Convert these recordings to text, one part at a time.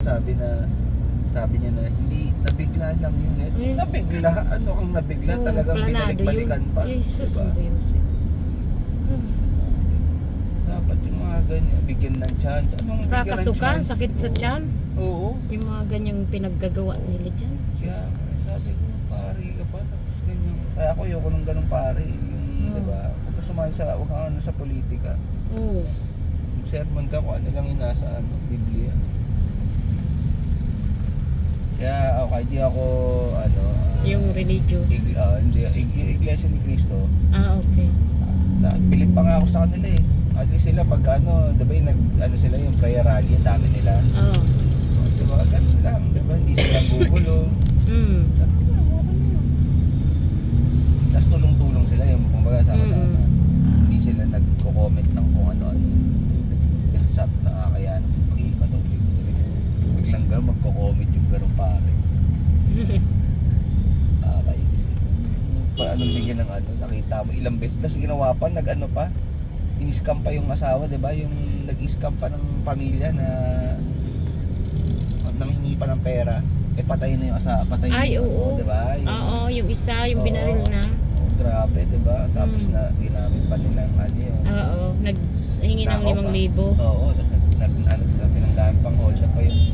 sabi niya na hindi, nabigla lang yun. Nabigla? Ano kang nabigla? Talagang binalik-balikan pa. Jesus, diba? Jose. Dapat yung mga ganyan, bigyan ng chance. Anong bigyan ng Kakasukan, chance? sakit sa tiyan. Oo. Yung mga ganyang pinaggagawa nila dyan. Kaya sabi ko, pare ka pa, tapos ganyan. Kaya ako ayoko nung ganun pare. Yung, diba? Huwag ka sumali huwag kang ano sa politika. Oo. Sermon ka kung ano lang yung nasa Biblia. Kaya okay, di ako Yung religious. hindi, Iglesia ni Cristo. Okay. Bilib pa nga ako sa kanila eh. At least sila pag diba yung sila yung prayer rally, ang dami nila. Oo. Diba, ganun lang, diba, hindi sila gugulo. Sabi ko, okay yun. Tapos tulong-tulong sila yung kumbaga sama-sama. Hindi sila nagko-comment ng kung ano-ano. Sabi na kakayanan yung pagiging Katoliko. Biglang magko-comment yung ganun pare. Kakainis eh. Paano bigyan ng nakita mo ilang beses. Tapos ginawa pa, in-scam pa yung asawa, diba? Yung nag-scam pa ng pamilya na nanghingi pa ng pera. Patay na yung asawa, patay na yung oo. diba? Oo, yung isa, yung binaril na. Grabe, diba? Tapos na ginamit pa nilang yun. Oo, naghingi ng 5,000. Oo, tapos pinanggamit pang hold up pa yung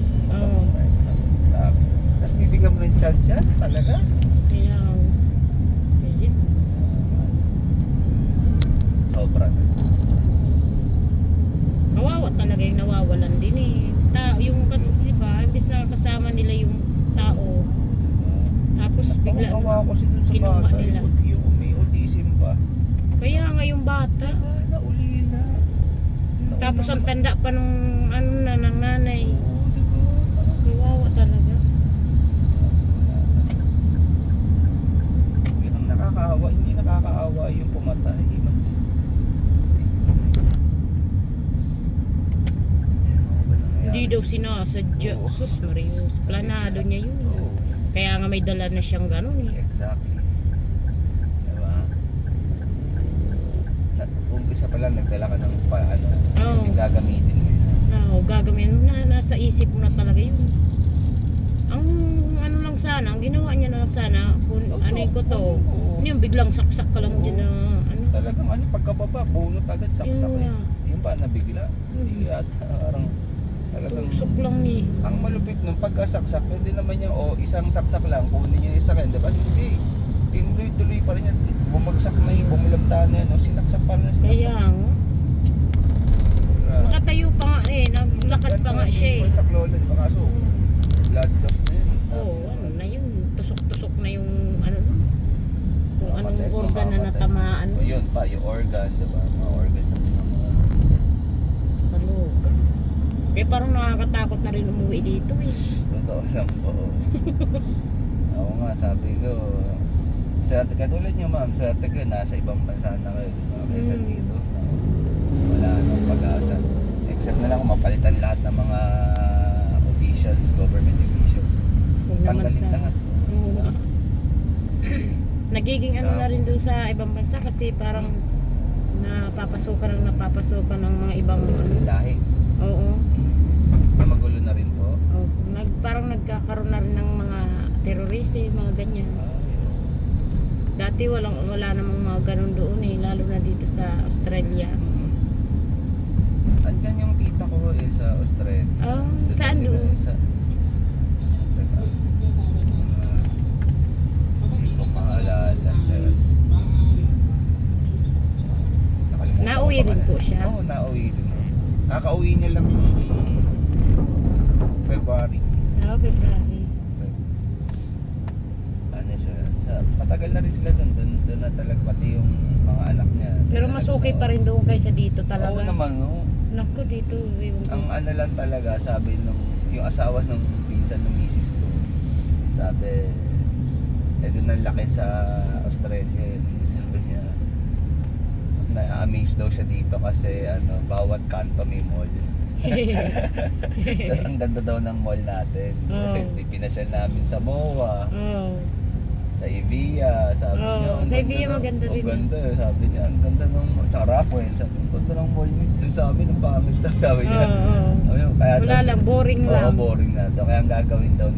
tapos bibigyan mo ng chance yan, talaga? Kaya, sobra na. kawawa talaga yung nawawalan din eh. Yung kasi, diba, imbis na kasama nila yung tao, tapos bigla Kawawa ko si dun sa kinuha bata, nila. yung may autism pa. Kaya nga yung bata. Diba, nauli na. Tapos ang tanda pa nung ng nanay. Oo, diba? Kawawa talaga. Yun ang nakakaawa, hindi nakakaawa yung pumatay. Hindi daw sinasadya. Sus Marius, planado niya yun. Kaya nga may dala na siyang gano'n eh. Exactly. Diba? Umpisa pa lang nagdala ka ng hindi gagamitin mo yun. Oo, gagawin na, nasa isip mo na talaga yun. Ang lang sana, ang ginawa niya na lang sana, kung ko to, yung biglang saksak ka lang din na Talagang pagkababa, bunot agad saksak eh. Yung ba nabigla? Hindi yata, parang talagang tusok lang eh. ang malupit nung pagkasaksak, pwede naman yung isang saksak lang, kunin niya yung sakyan, diba? Hindi, tinuloy-tuloy pa rin yan. Bumagsak na yung bumulagta na yan, sinaksak pa rin. Kaya nga. Nakatayo pa nga eh, naglakad pa nga siya eh. Sa klola, diba? Kaso, blood loss na yun. Ano na yun, tusok-tusok na yung kung anong organ na natamaan. Yun pa, yung organ, diba? Mga organ sa Kaluga. Parang nakakatakot na rin umuwi dito eh. Totoo lang po. Ako nga, sabi ko, swerte ka tulad nyo ma'am, swerte ko, nasa ibang bansa na kayo, diba? Kaysa dito, wala nang pag-asa. Except na lang kung mapalitan lahat ng mga officials, government officials. Tanggalin lahat. Nagiging na rin doon sa ibang bansa kasi parang napapasukan ng mga ibang lahi. Oo. Magulo na rin po. Parang nagkakaroon na rin ng mga terorist mga ganyan. Dati wala namang mga ganun doon eh, lalo na dito sa Australia. Andyan yung tita ko sa Australia. Saan doon? Hindi ko maalala. Nauwi rin po siya? Oo, nauwi rin. Kakauwi niya lang February. February. Matagal na rin sila doon na talaga pati yung mga anak niya. Pero mas okay pa rin doon kaysa dito talaga. Oo naman, no. Naku, dito. Ang lang talaga, sabi yung asawa ng pinsan ng misis ko, sabi, doon ang laki sa Australia. Sabi niya, na-amaze daw siya dito kasi bawat kanto may mall. Tapos ang ganda daw ng mall natin. Kasi pinasyal namin sa MOA. Sa Evia, sabi Oo, niya. "Ang sa Evia ganda maganda ng- rin Ang ganda, sabi niya. Ang ganda ng, sa Rockwell. Sabi niya, ang ganda ng mall niyo. Doon sa amin, ang pangit daw, sabi niya. Oo. Sabi niya, kaya Wala daw- lang, boring Oo, lang. boring na daw. Kaya ang gagawin daw